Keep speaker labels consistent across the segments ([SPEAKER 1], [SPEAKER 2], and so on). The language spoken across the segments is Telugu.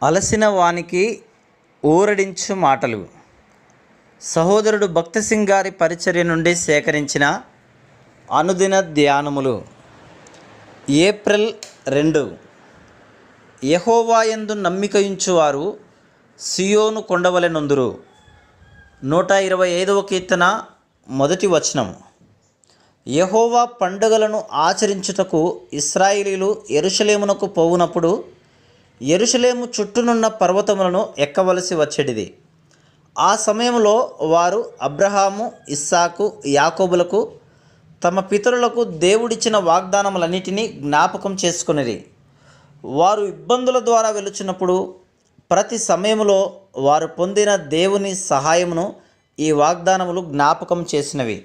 [SPEAKER 1] అలసిన వానికి ఊరడించు మాటలు. సహోదరుడు భక్తి సింగ్ గారి పరిచర్య నుండి సేకరించిన అనుదిన ధ్యానములు. ఏప్రిల్ 2. యెహోవా యందు నమ్మికయుంచువారు సియోను కొండవలె నొందురు. 125వ కీర్తన మొదటి వచనం. యెహోవా పండుగలను ఆచరించుటకు ఇశ్రాయేలీయులు యెరూషలేమునకు పోవునప్పుడు యెరూషలేము చుట్టూనున్న పర్వతములను ఎక్కవలసి వచ్చేటిది. ఆ సమయంలో వారు అబ్రహాము, ఇస్సాకు, యాకోబులకు తమ పితరులకు దేవుడిచ్చిన వాగ్దానములన్నిటినీ జ్ఞాపకం చేసుకొనిరి. వారు ఇబ్బందుల ద్వారా వెలుచున్నప్పుడు ప్రతి సమయంలో వారు పొందిన దేవుని సహాయమును ఈ వాగ్దానములు జ్ఞాపకం చేసినవి.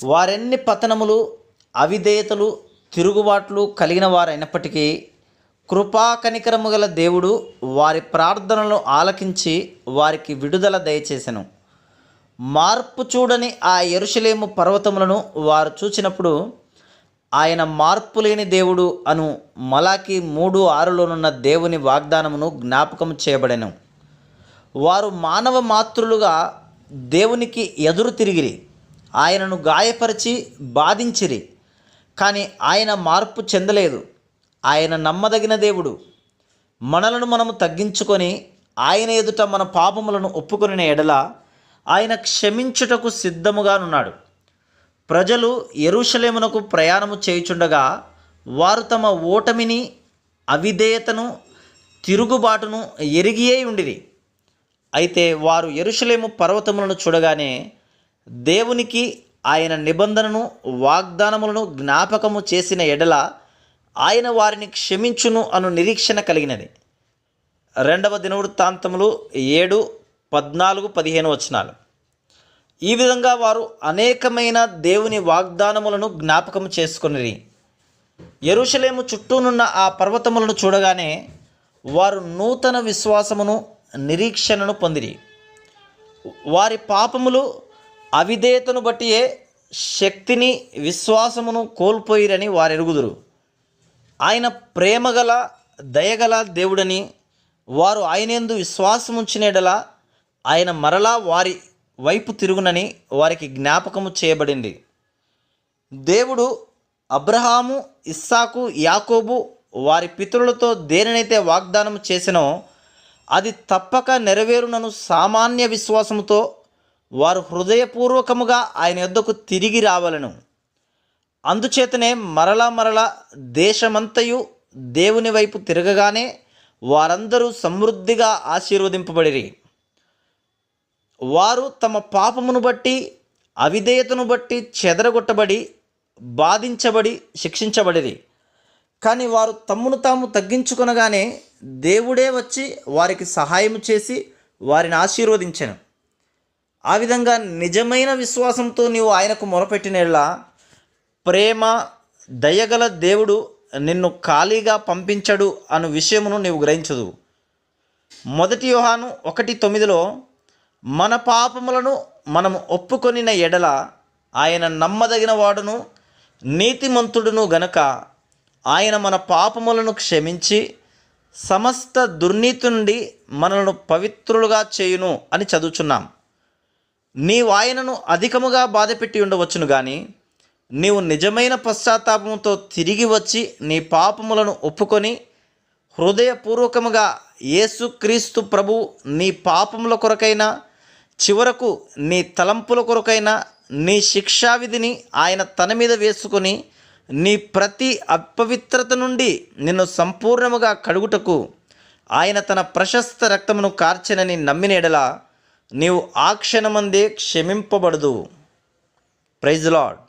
[SPEAKER 1] వారెన్ని పతనములు, అవిధేయతలు, తిరుగుబాట్లు కలిగిన వారైనప్పటికీ కృపా కనికరము గల దేవుడు వారి ప్రార్థనలను ఆలకించి వారికి విడుదల దయచేసెను. మార్పు చూడని ఆ యెరూషలేము పర్వతములను వారు చూచినప్పుడు ఆయన మార్పు లేని దేవుడు అను మలాకి 3:6లోనున్న దేవుని వాగ్దానమును జ్ఞాపకం చేయబడెను. వారు మానవ మాతృలుగా దేవునికి ఎదురు తిరిగిరి, ఆయనను గాయపరిచి బాధించిరి. కానీ ఆయన మార్పు చెందలేదు. ఆయన నమ్మదగిన దేవుడు. మనలను మనము తగ్గించుకొని ఆయన ఎదుట మన పాపములను ఒప్పుకొనిన ఎడల ఆయన క్షమించుటకు సిద్ధముగానున్నాడు. ప్రజలు యెరూషలేమునకు ప్రయాణము చేయుచుండగా వారు తమ ఓటమిని, అవిధేయతను, తిరుగుబాటును ఎరిగియే ఉండిరి. అయితే వారు యెరూషలేము పర్వతములను చూడగానే దేవునికి ఆయన నిబంధనను, వాగ్దానములను జ్ఞాపకము చేసిన ఎడల ఆయన వారిని క్షమించును అను నిరీక్షణ కలిగినది. 2వ దినవృత్తాంతములు 7:14-15 వచనాలు. ఈ విధంగా వారు అనేకమైన దేవుని వాగ్దానములను జ్ఞాపకం చేసుకొనిరి. యెరూషలేము చుట్టూనున్న ఆ పర్వతములను చూడగానే వారు నూతన విశ్వాసమును, నిరీక్షణను పొందిరి. వారి పాపములు, అవిధేయతను బట్టియే శక్తిని, విశ్వాసమును కోల్పోయిరని వారెరుగుదురు. ఆయన ప్రేమగల, దయగల దేవుడని వారు ఆయనందు విశ్వాసముంచిన ఎడల ఆయన మరలా వారి వైపు తిరుగునని వారికి జ్ఞాపకము చేయబడింది. దేవుడు అబ్రహాము, ఇస్సాకు, యాకోబు వారి పితరులతో దేనినైతే వాగ్దానం చేసినో అది తప్పక నెరవేరునను సామాన్య విశ్వాసముతో వారు హృదయపూర్వకముగా ఆయన యొద్దకు తిరిగి రావలను. అందుచేతనే మరలా దేశమంతయు దేవుని వైపు తిరగగానే వారందరూ సమృద్ధిగా ఆశీర్వదింపబడిరి. వారు తమ పాపమును బట్టి, అవిధేయతను బట్టి చెదరగొట్టబడి, బాధించబడి, శిక్షించబడిరి. కానీ వారు తమ్మును తాము తగ్గించుకొనగానే దేవుడే వచ్చి వారికి సహాయం చేసి వారిని ఆశీర్వదించెను. ఆ విధంగా నిజమైన విశ్వాసంతో నీవు ఆయనకు మొరపెట్టినలా ప్రేమ, దయగల దేవుడు నిన్ను ఖాళీగా పంపించడు అను విషయమును నీవు గ్రహించదు. 1 యోహాను 1:9లో మన పాపములను మనము ఒప్పుకొనిన ఎడల ఆయన నమ్మదగిన వాడును, నీతిమంతుడును గనుక ఆయన మన పాపములను క్షమించి సమస్త దుర్నీతి నుండి మనలను పవిత్రులుగా చేయును అని చదువుచున్నాం. నీవు ఆయనను అధికముగా బాధపెట్టి ఉండవచ్చును కానీ నీవు నిజమైన పశ్చాత్తాపంతో తిరిగి వచ్చి నీ పాపములను ఒప్పుకొని హృదయపూర్వకముగా యేసుక్రీస్తు ప్రభు నీ పాపముల కొరకైనా, చివరకు నీ తలంపుల కొరకైనా నీ శిక్షావిధిని ఆయన తన మీద వేసుకొని నీ ప్రతి అపవిత్రత నుండి నిన్ను సంపూర్ణముగా కడుగుటకు ఆయన తన ప్రశస్త రక్తమును కార్చెనని నమ్మిన ఎడల నీవు ఆ క్షణమందే క్షమింపబడదు. Praise lord.